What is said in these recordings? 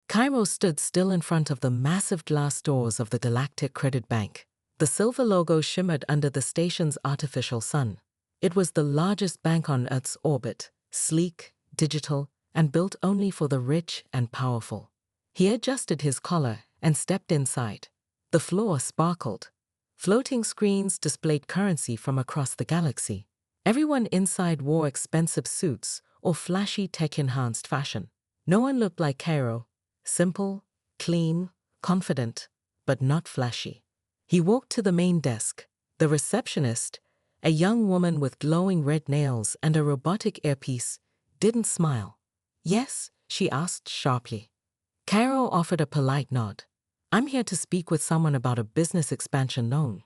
Cairo stood still in front of the massive glass doors of the Galactic Credit Bank. The silver logo shimmered under the station's artificial sun. It was the largest bank on Earth's orbit, sleek, digital, and built only for the rich and powerful. He adjusted his collar and stepped inside. The floor sparkled. Floating screens displayed currency from across the galaxy. Everyone inside wore expensive suits or flashy tech-enhanced fashion. No one looked like Cairo. Simple, clean, confident, but not flashy. He walked to the main desk. The receptionist, a young woman with glowing red nails and a robotic earpiece, didn't smile. "Yes?" she asked sharply. Cairo offered a polite nod. "I'm here to speak with someone about a business expansion loan."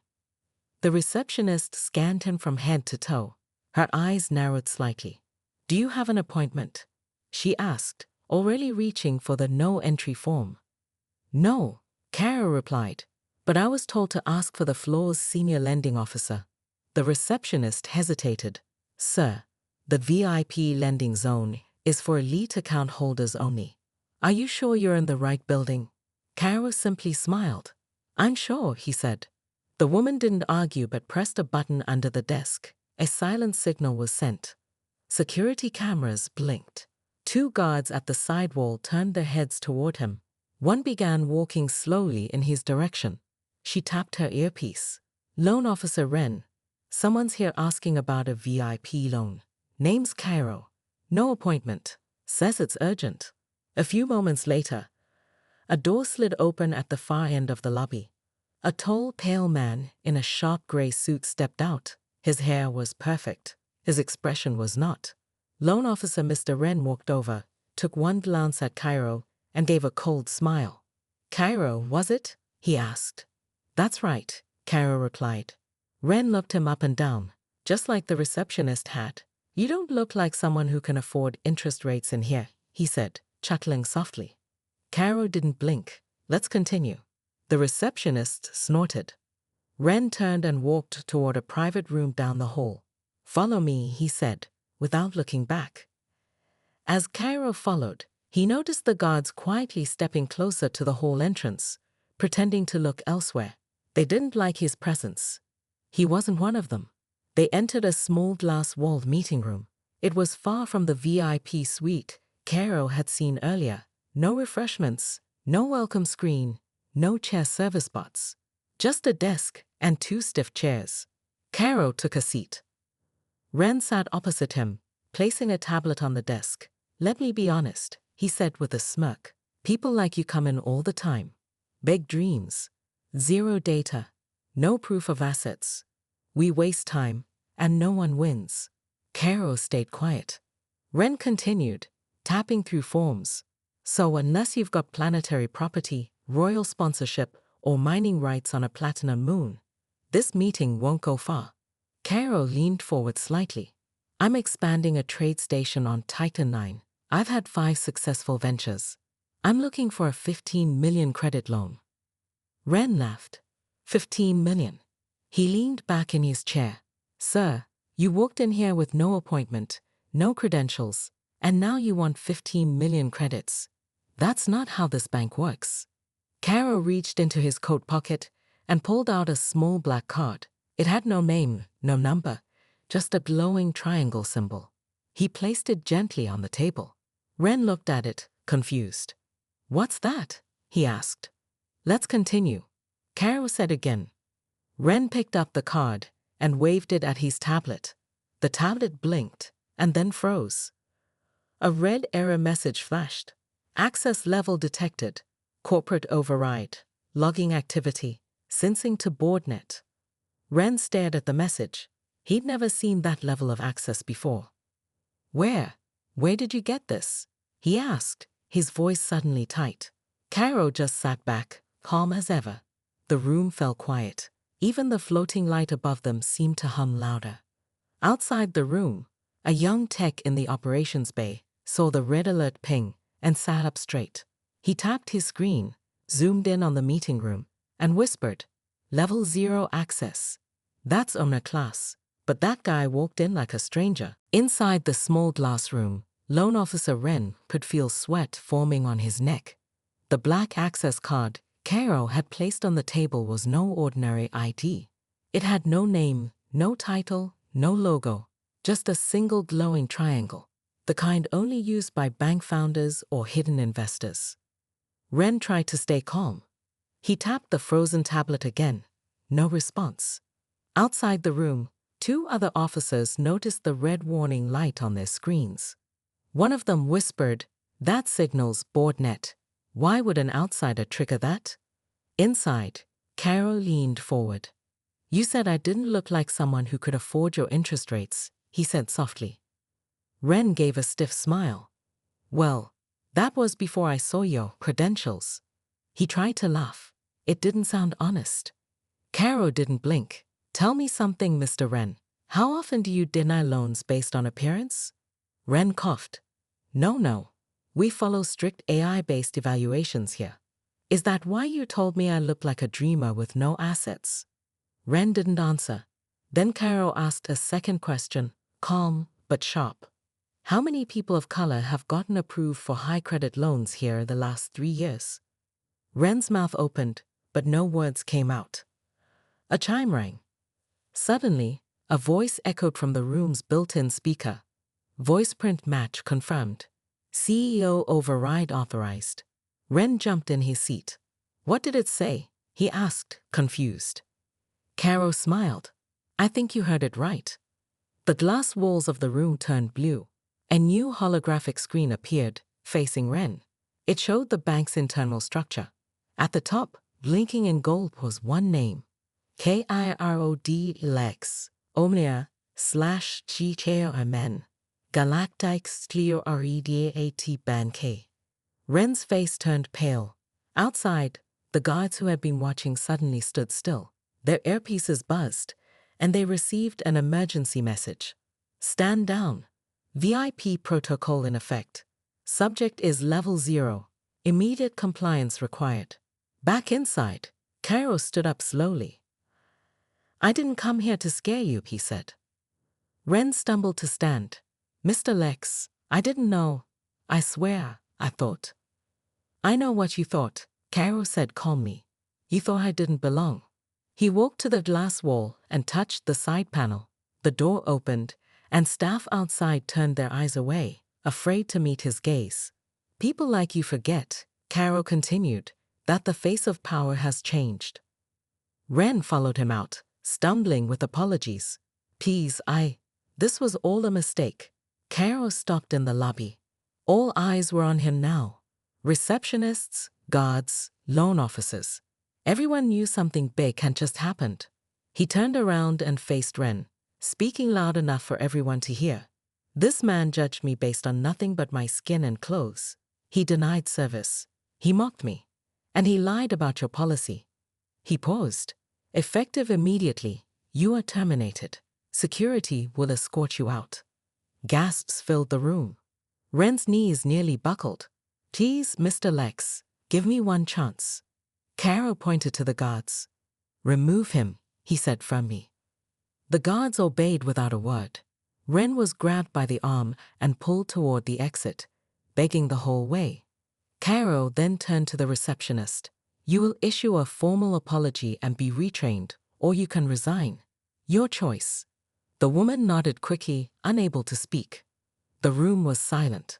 The receptionist scanned him from head to toe. Her eyes narrowed slightly. "Do you have an appointment?" she asked, already reaching for the no-entry form. "No," Cairo replied, "but I was told to ask for the floor's senior lending officer." The receptionist hesitated. "Sir, the VIP lending zone is for elite account holders only. Are you sure you're in the right building?" Cairo simply smiled. "I'm sure," he said. The woman didn't argue but pressed a button under the desk. A silent signal was sent. Security cameras blinked. Two guards at the side wall turned their heads toward him. One began walking slowly in his direction. She tapped her earpiece. "Loan Officer Wren. Someone's here asking about a VIP loan. Name's Cairo. No appointment. Says it's urgent." A few moments later, a door slid open at the far end of the lobby. A tall, pale man in a sharp gray suit stepped out. His hair was perfect. His expression was not. Loan Officer Mr. Wren walked over, took one glance at Cairo, and gave a cold smile. "Cairo, was it?" he asked. "That's right," Cairo replied. Wren looked him up and down, just like the receptionist had. "You don't look like someone who can afford interest rates in here," he said, chuckling softly. Cairo didn't blink. "Let's continue." The receptionist snorted. Wren turned and walked toward a private room down the hall. "Follow me," he said, without looking back. As Cairo followed, he noticed the guards quietly stepping closer to the hall entrance, pretending to look elsewhere. They didn't like his presence. He wasn't one of them. They entered a small glass-walled meeting room. It was far from the VIP suite Cairo had seen earlier. No refreshments, no welcome screen, no chair service spots. Just a desk and two stiff chairs. Cairo took a seat. Wren sat opposite him, placing a tablet on the desk. "Let me be honest," he said with a smirk. "People like you come in all the time. Big dreams. Zero data. No proof of assets. We waste time, and no one wins." Cairo stayed quiet. Wren continued, tapping through forms. "So unless you've got planetary property, royal sponsorship, or mining rights on a platinum moon, this meeting won't go far." Cairo leaned forward slightly. "I'm expanding a trade station on Titan 9. I've had 5 successful ventures. I'm looking for a 15 million credit loan." Wren laughed. 15 million. He leaned back in his chair. "Sir, you walked in here with no appointment, no credentials, and now you want 15 million credits. That's not how this bank works." Cairo reached into his coat pocket and pulled out a small black card. It had no name, no number, just a glowing triangle symbol. He placed it gently on the table. Wren looked at it, confused. "What's that?" he asked. "Let's continue," Cairo said again. Wren picked up the card and waved it at his tablet. The tablet blinked and then froze. A red error message flashed. "Access level detected. Corporate override. Logging activity. Syncing to BoardNet." Wren stared at the message. He'd never seen that level of access before. Where did you get this?" he asked, his voice suddenly tight. Cairo just sat back, calm as ever. The room fell quiet. Even the floating light above them seemed to hum louder. Outside the room, a young tech in the operations bay saw the red alert ping and sat up straight. He tapped his screen, zoomed in on the meeting room, and whispered, "Level 0 access. That's owner class." But that guy walked in like a stranger. Inside the small glass room, Loan Officer Wren could feel sweat forming on his neck. The black access card Caro had placed on the table was no ordinary ID. It had no name, no title, no logo, just a single glowing triangle, the kind only used by bank founders or hidden investors. Ren tried to stay calm. He tapped the frozen tablet again. No response. Outside the room, 2 other officers noticed the red warning light on their screens. One of them whispered, "That signals boardnet. Why would an outsider trigger that?" Inside, Caro leaned forward. "You said I didn't look like someone who could afford your interest rates," he said softly. Ren gave a stiff smile. "Well, that was before I saw your credentials." He tried to laugh. It didn't sound honest. Caro didn't blink. "Tell me something, Mr. Ren. How often do you deny loans based on appearance?" Ren coughed. No. We follow strict AI-based evaluations here." "Is that why you told me I looked like a dreamer with no assets?" Ren didn't answer. Then Caro asked a second question, calm but sharp. "How many people of color have gotten approved for high credit loans here the last 3 years?" Ren's mouth opened, but no words came out. A chime rang. Suddenly, a voice echoed from the room's built-in speaker. Voice print match confirmed. CEO override authorized. Ren jumped in his seat. "What did it say?" he asked, confused. Caro smiled. "I think you heard it right." The glass walls of the room turned blue. A new holographic screen appeared, facing Ren. It showed the bank's internal structure. At the top, blinking in gold, was one name. KIROD Lex, Omnia, /GKRMN, Galactic Scleroredat Bank. Ren's face turned pale. Outside, the guards who had been watching suddenly stood still. Their earpieces buzzed, and they received an emergency message. "Stand down. VIP protocol in effect. Subject is level 0. Immediate compliance required." Back inside, Caro stood up slowly. "I didn't come here to scare you," he said. Ren stumbled to stand. "Mr. Lex, I didn't know. I swear, I thought." "I know what you thought," Caro said calmly. "You thought I didn't belong." He walked to the glass wall and touched the side panel. The door opened, and staff outside turned their eyes away, afraid to meet his gaze. "People like you forget," Caro continued, "that the face of power has changed." Ren followed him out, stumbling with apologies. "Please, this was all a mistake." Caro stopped in the lobby. All eyes were on him now. Receptionists, guards, loan officers. Everyone knew something big had just happened. He turned around and faced Ren, speaking loud enough for everyone to hear. "This man judged me based on nothing but my skin and clothes. He denied service. He mocked me. And he lied about your policy." He paused. "Effective immediately, you are terminated. Security will escort you out." Gasps filled the room. Ren's knees nearly buckled. "Please, Mr. Lex, give me one chance." Caro pointed to the guards. "Remove him," he said firmly. The guards obeyed without a word. Ren was grabbed by the arm and pulled toward the exit, begging the whole way. Caro then turned to the receptionist. "You will issue a formal apology and be retrained, or you can resign. Your choice." The woman nodded quickly, unable to speak. The room was silent.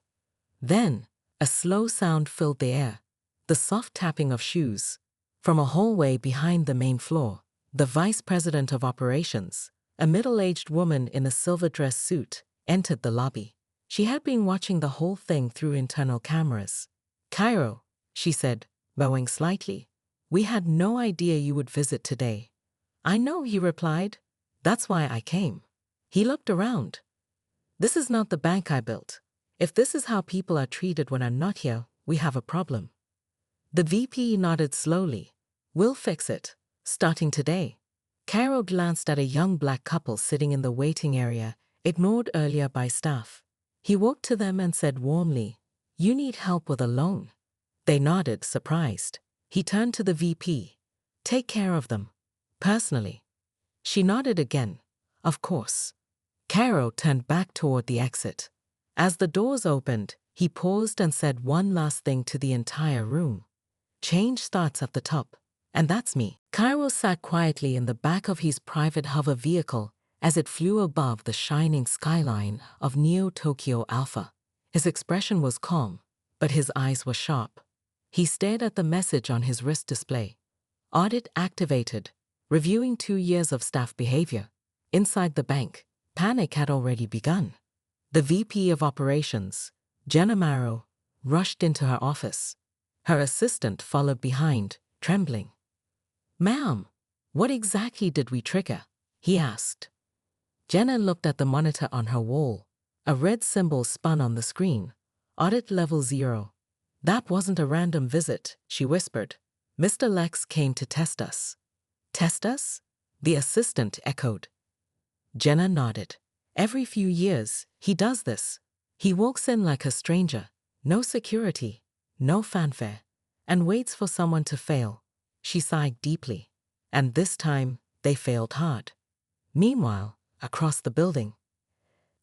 Then, a slow sound filled the air, the soft tapping of shoes. From a hallway behind the main floor, the vice president of operations, a middle-aged woman in a silver dress suit, entered the lobby. She had been watching the whole thing through internal cameras. "Caro," she said, bowing slightly, "we had no idea you would visit today." "I know," he replied. "That's why I came." He looked around. "This is not the bank I built. If this is how people are treated when I'm not here, we have a problem." The VP nodded slowly. "We'll fix it, starting today." Caro glanced at a young black couple sitting in the waiting area, ignored earlier by staff. He walked to them and said warmly, "You need help with a loan?" They nodded, surprised. He turned to the VP. "Take care of them. Personally." She nodded again. "Of course." Caro turned back toward the exit. As the doors opened, he paused and said one last thing to the entire room. Change starts at the top. And that's me. Cairo sat quietly in the back of his private hover vehicle as it flew above the shining skyline of Neo-Tokyo Alpha. His expression was calm, but his eyes were sharp. He stared at the message on his wrist display. Audit activated, reviewing 2 years of staff behavior. Inside the bank, panic had already begun. The VP of Operations, Jenna Marrow, rushed into her office. Her assistant followed behind, trembling. "Ma'am, what exactly did we trigger?" he asked. Jenna looked at the monitor on her wall. A red symbol spun on the screen. Audit level 0. "That wasn't a random visit," she whispered. "Mr. Lex came to test us." "Test us?" the assistant echoed. Jenna nodded. "Every few years, he does this. He walks in like a stranger, no security, no fanfare, and waits for someone to fail." She sighed deeply. And this time, they failed hard. Meanwhile, across the building,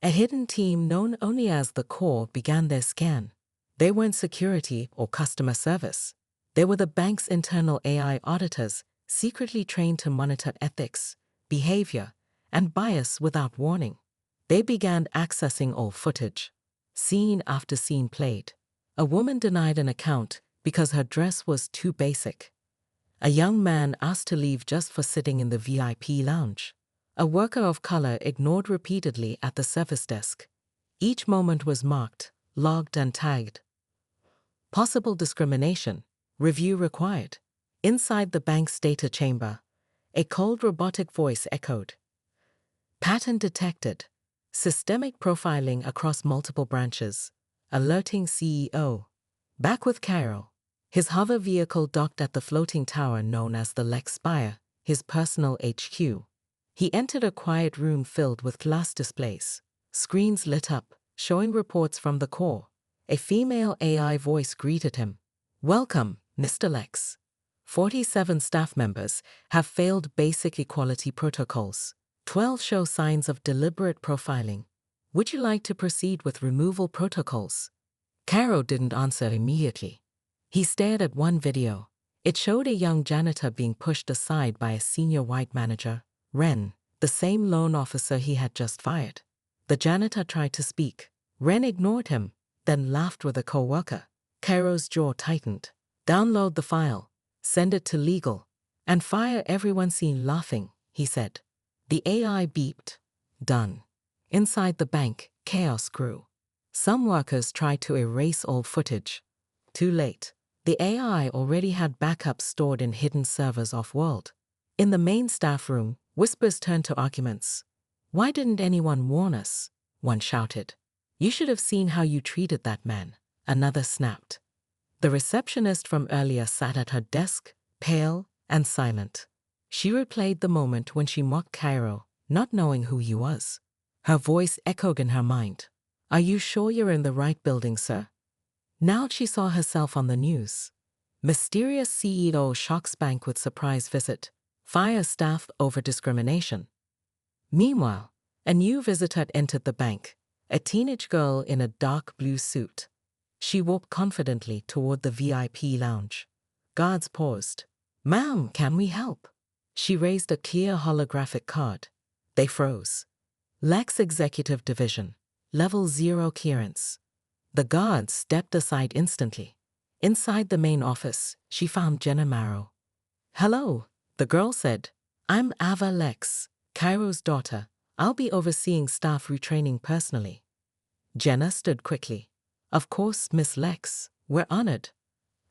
a hidden team known only as the Core began their scan. They weren't security or customer service. They were the bank's internal AI auditors, secretly trained to monitor ethics, behavior, and bias without warning. They began accessing old footage. Scene after scene played. A woman denied an account because her dress was too basic. A young man asked to leave just for sitting in the VIP lounge. A worker of color ignored repeatedly at the service desk. Each moment was marked, logged, and tagged. Possible discrimination. Review required. Inside the bank's data chamber, a cold robotic voice echoed. Pattern detected. Systemic profiling across multiple branches. Alerting CEO. Back with Cairo. His hover vehicle docked at the floating tower known as the Lex Spire, his personal HQ. He entered a quiet room filled with glass displays. Screens lit up, showing reports from the Core. A female AI voice greeted him. "Welcome, Mr. Lex. 47 staff members have failed basic equality protocols. 12 show signs of deliberate profiling. Would you like to proceed with removal protocols?" Cairo didn't answer immediately. He stared at one video. It showed a young janitor being pushed aside by a senior white manager, Ren, the same loan officer he had just fired. The janitor tried to speak. Ren ignored him, then laughed with a co-worker. Cairo's jaw tightened. "Download the file, send it to legal, and fire everyone seen laughing," he said. The AI beeped. Done. Inside the bank, chaos grew. Some workers tried to erase old footage. Too late. The AI already had backups stored in hidden servers off-world. In the main staff room, whispers turned to arguments. "Why didn't anyone warn us?" one shouted. "You should have seen how you treated that man," another snapped. The receptionist from earlier sat at her desk, pale and silent. She replayed the moment when she mocked Cairo, not knowing who he was. Her voice echoed in her mind. "Are you sure you're in the right building, sir?" Now she saw herself on the news. Mysterious CEO shocks bank with surprise visit. Fire staff over discrimination. Meanwhile, a new visitor entered the bank, a teenage girl in a dark blue suit. She walked confidently toward the VIP lounge. Guards paused. "Ma'am, can we help?" She raised a clear holographic card. They froze. "Lex Executive Division. Level 0 clearance." The guards stepped aside instantly. Inside the main office, she found Jenna Marrow. "Hello," the girl said. "I'm Ava Lex, Cairo's daughter. I'll be overseeing staff retraining personally." Jenna stood quickly. "Of course, Miss Lex. We're honored."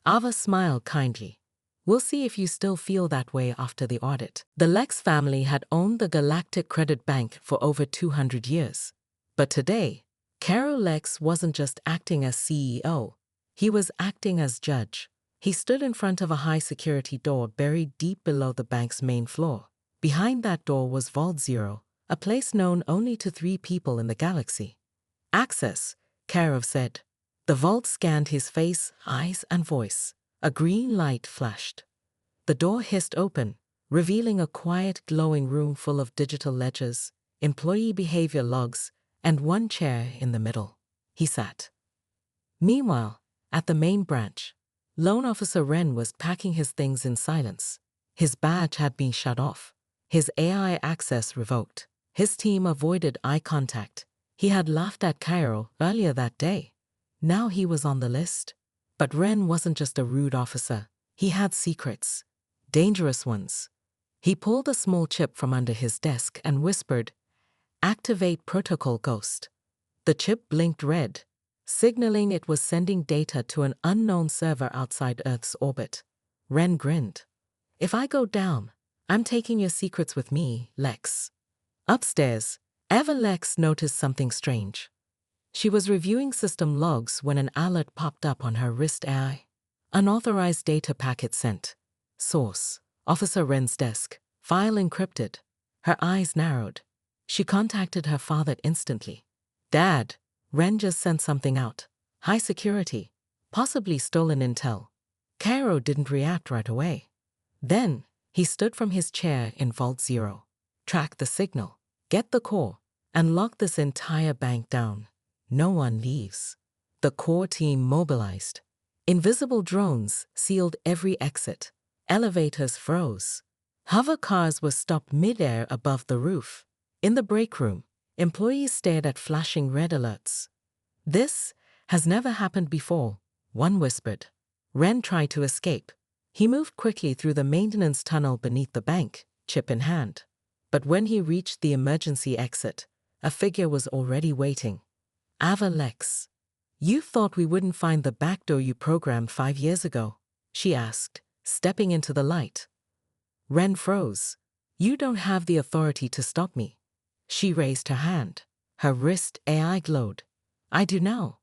Ava smiled kindly. "We'll see if you still feel that way after the audit." The Lex family had owned the Galactic Credit Bank for over 200 years. But today, Cairo Lex wasn't just acting as CEO. He was acting as judge. He stood in front of a high-security door buried deep below the bank's main floor. Behind that door was Vault 0, a place known only to 3 people in the galaxy. "Access," Cairo said. The vault scanned his face, eyes, and voice. A green light flashed. The door hissed open, revealing a quiet, glowing room full of digital ledgers, employee behavior logs, and one chair in the middle. He sat. Meanwhile, at the main branch, Loan Officer Ren was packing his things in silence. His badge had been shut off, his AI access revoked. His team avoided eye contact. He had laughed at Cairo earlier that day. Now he was on the list. But Ren wasn't just a rude officer. He had secrets. Dangerous ones. He pulled a small chip from under his desk and whispered, "Activate Protocol Ghost." The chip blinked red, signaling it was sending data to an unknown server outside Earth's orbit. Ren grinned. "If I go down, I'm taking your secrets with me, Lex." Upstairs, Eva Lex noticed something strange. She was reviewing system logs when an alert popped up on her wrist AI. Unauthorized data packet sent. Source: Officer Ren's desk. File encrypted. Her eyes narrowed. She contacted her father instantly. "Dad, Ren just sent something out. High security. Possibly stolen intel." Cairo didn't react right away. Then, he stood from his chair in Vault 0. "Track the signal. Get the core. And lock this entire bank down. No one leaves." The core team mobilized. Invisible drones sealed every exit. Elevators froze. Hover cars were stopped midair above the roof. In the break room, employees stared at flashing red alerts. "This has never happened before," one whispered. Ren tried to escape. He moved quickly through the maintenance tunnel beneath the bank, chip in hand. But when he reached the emergency exit, a figure was already waiting. "Ava Lex, you thought we wouldn't find the backdoor you programmed 5 years ago?" she asked, stepping into the light. Ren froze. "You don't have the authority to stop me." She raised her hand. Her wrist AI glowed. "I do now."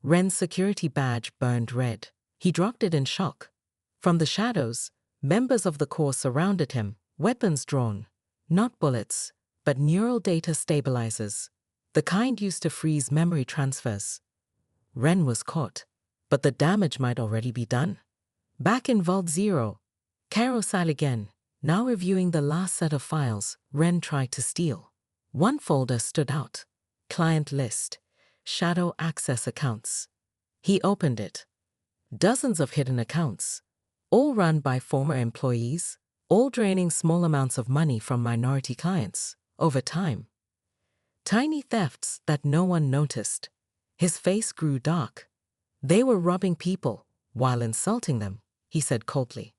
Ren's security badge burned red. He dropped it in shock. From the shadows, members of the Corps surrounded him, weapons drawn. Not bullets, but neural data stabilizers. The kind used to freeze memory transfers. Ren was caught, but the damage might already be done. Back in Vault 0, Cairo sat again, now reviewing the last set of files Ren tried to steal. One folder stood out. Client list. Shadow access accounts. He opened it. Dozens of hidden accounts, all run by former employees, all draining small amounts of money from minority clients, over time. Tiny thefts that no one noticed. His face grew dark. "They were robbing people while insulting them," he said coldly.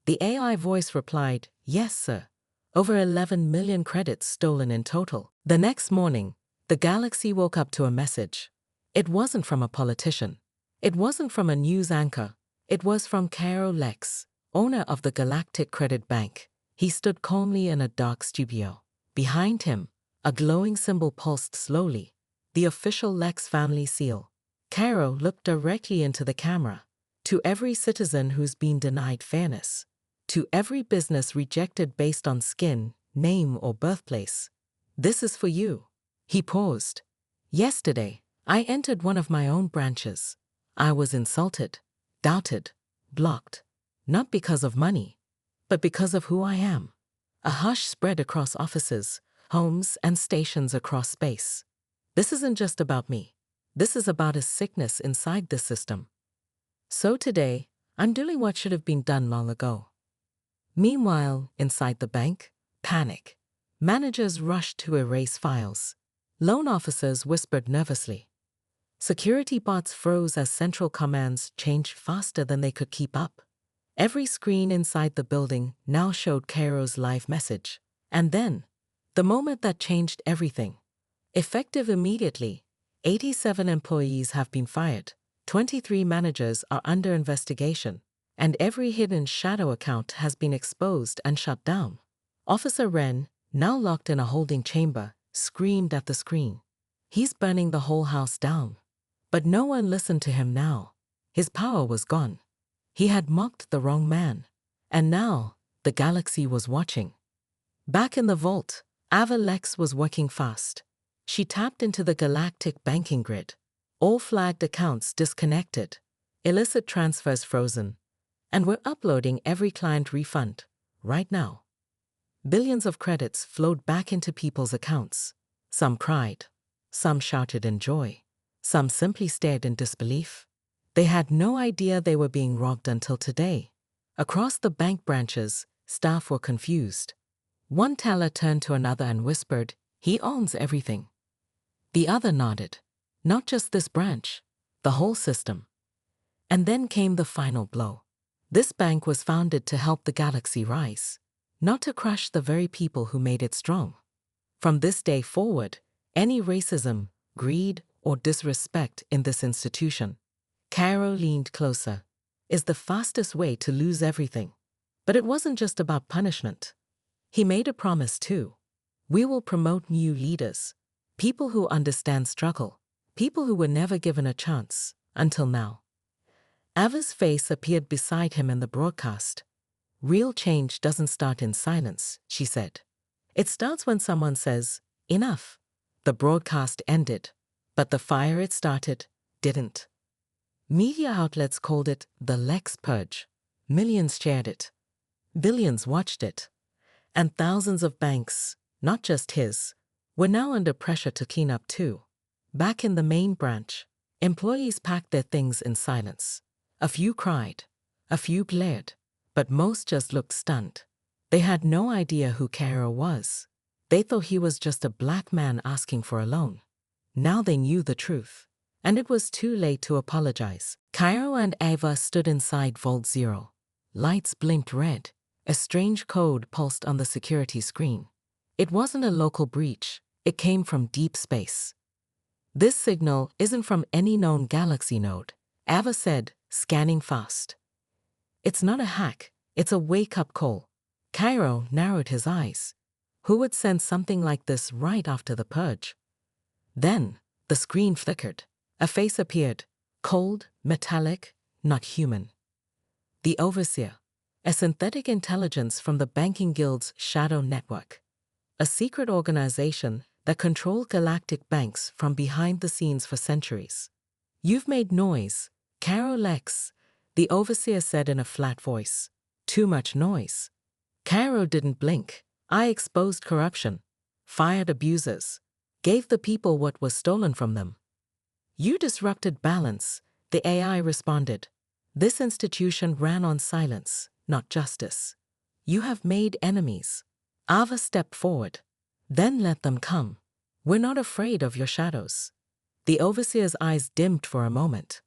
The AI voice replied, "Yes, sir. Over 11 million credits stolen in total." The next morning, the galaxy woke up to a message. It wasn't from a politician. It wasn't from a news anchor. It was from Cairo Lex, owner of the Galactic Credit Bank. He stood calmly in a dark studio. Behind him, a glowing symbol pulsed slowly, the official Lex family seal. Cairo looked directly into the camera. "To every citizen who's been denied fairness. To every business rejected based on skin, name, or birthplace. This is for you." He paused. "Yesterday, I entered one of my own branches. I was insulted, doubted, blocked. Not because of money, but because of who I am." A hush spread across offices, homes, and stations across space. "This isn't just about me. This is about a sickness inside the system. So today, I'm doing what should have been done long ago." Meanwhile, inside the bank, panic. Managers rushed to erase files. Loan officers whispered nervously. Security bots froze as central commands changed faster than they could keep up. Every screen inside the building now showed Cairo's live message. And then, the moment that changed everything. Effective immediately, 87 employees have been fired, 23 managers are under investigation, and every hidden shadow account has been exposed and shut down. Officer Ren, now locked in a holding chamber, screamed at the screen. He's burning the whole house down. But no one listened to him now. His power was gone. He had mocked the wrong man. And now, the galaxy was watching. Back in the vault, Ava Lex was working fast. She tapped into the galactic banking grid. All flagged accounts disconnected. Illicit transfers frozen. And we're uploading every client refund, right now. Billions of credits flowed back into people's accounts. Some cried. Some shouted in joy. Some simply stared in disbelief. They had no idea they were being robbed until today. Across the bank branches, staff were confused. One teller turned to another and whispered, "He owns everything." The other nodded. "Not just this branch, the whole system." And then came the final blow. This bank was founded to help the galaxy rise, not to crush the very people who made it strong. From this day forward, any racism, greed, or disrespect in this institution, Cairo leaned closer, is the fastest way to lose everything. But it wasn't just about punishment. He made a promise too. We will promote new leaders, people who understand struggle, people who were never given a chance, until now. Ava's face appeared beside him in the broadcast. "Real change doesn't start in silence," she said. "It starts when someone says, 'Enough.'" The broadcast ended, but the fire it started didn't. Media outlets called it the Lex Purge. Millions shared it. Billions watched it. And thousands of banks, not just his, were now under pressure to clean up too. Back in the main branch, employees packed their things in silence. A few cried, a few glared, but most just looked stunned. They had no idea who Cairo was. They thought he was just a black man asking for a loan. Now they knew the truth, and it was too late to apologize. Cairo and Ava stood inside Vault Zero. Lights blinked red. A strange code pulsed on the security screen. It wasn't a local breach. It came from deep space. "This signal isn't from any known galaxy node," Ava said, scanning fast. "It's not a hack. It's a wake-up call." Cairo narrowed his eyes. Who would send something like this right after the purge? Then, the screen flickered. A face appeared, cold, metallic, not human. The Overseer, a synthetic intelligence from the Banking Guild's Shadow Network, a secret organization that controlled galactic banks from behind the scenes for centuries. "You've made noise, Cairo Lex," the Overseer said in a flat voice. "Too much noise." Cairo didn't blink. "I exposed corruption, fired abusers, gave the people what was stolen from them." "You disrupted balance," the AI responded. "This institution ran on silence, not justice. You have made enemies." Ava stepped forward. "Then let them come. We're not afraid of your shadows." The Overseer's eyes dimmed for a moment.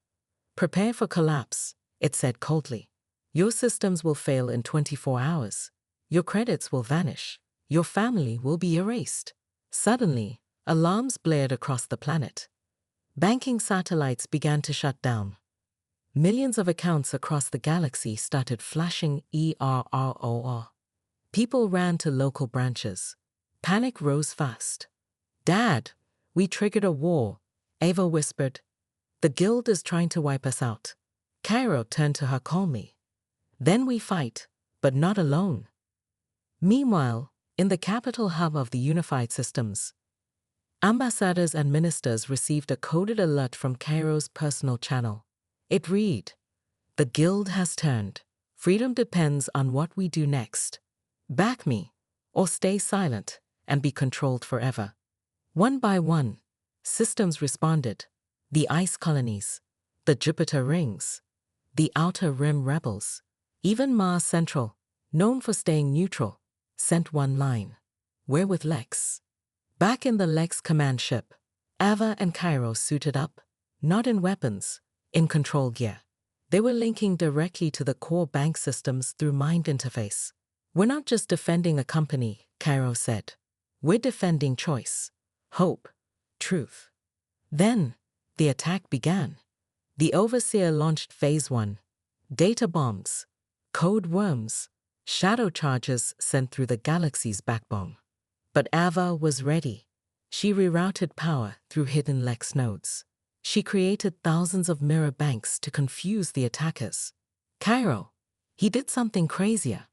"Prepare for collapse," it said coldly. "Your systems will fail in 24 hours. Your credits will vanish. Your family will be erased." Suddenly, alarms blared across the planet. Banking satellites began to shut down. Millions of accounts across the galaxy started flashing ERROR. People ran to local branches. Panic rose fast. "Dad, we triggered a war," Ava whispered. "The guild is trying to wipe us out." Cairo turned to her calmly. "Then we fight, but not alone." Meanwhile, in the capital hub of the unified systems, ambassadors and ministers received a coded alert from Cairo's personal channel. It read, "The guild has turned. Freedom depends on what we do next. Back me, or stay silent and be controlled forever." One by one, systems responded. The ice colonies, the Jupiter rings, the Outer Rim rebels, even Mars Central, known for staying neutral, sent one line. "We're with Lex." Back in the Lex command ship, Ava and Cairo suited up, not in weapons, in control gear. They were linking directly to the core bank systems through mind interface. "We're not just defending a company," Cairo said. "We're defending choice, hope, truth." Then, the attack began. The Overseer launched Phase 1. Data bombs, code worms, shadow charges sent through the galaxy's backbone. But Ava was ready. She rerouted power through hidden Lex nodes. She created thousands of mirror banks to confuse the attackers. Cairo, he did something crazier.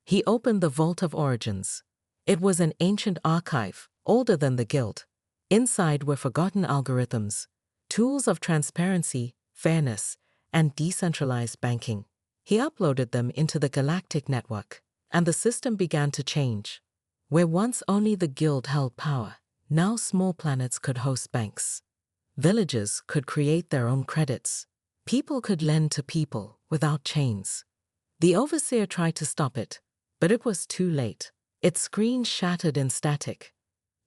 He opened the Vault of Origins. It was an ancient archive, older than the Guild. Inside were forgotten algorithms, tools of transparency, fairness, and decentralized banking. He uploaded them into the galactic network, and the system began to change. Where once only the Guild held power, now small planets could host banks. Villages could create their own credits. People could lend to people without chains. The overseer tried to stop it, but it was too late. Its screen shattered in static.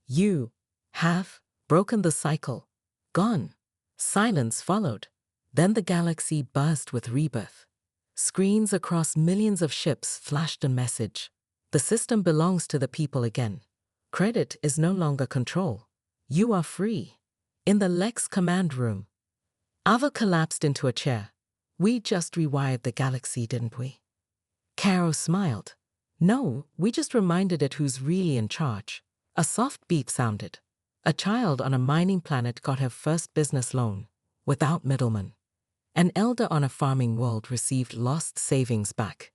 You have broken the cycle. Gone. Silence followed. Then the galaxy buzzed with rebirth. Screens across millions of ships flashed a message. The system belongs to the people again. Credit is no longer control. You are free. In the Lex command room, Ava collapsed into a chair. We just rewired the galaxy, didn't we? Caro smiled. No, we just reminded it who's really in charge. A soft beep sounded. A child on a mining planet got her first business loan, without middlemen. An elder on a farming world received lost savings back.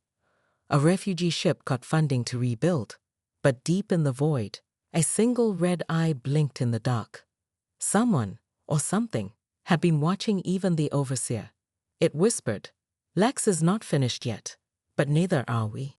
A refugee ship got funding to rebuild. But deep in the void, a single red eye blinked in the dark. Someone, or something, had been watching even the overseer. It whispered, Lex is not finished yet, but neither are we.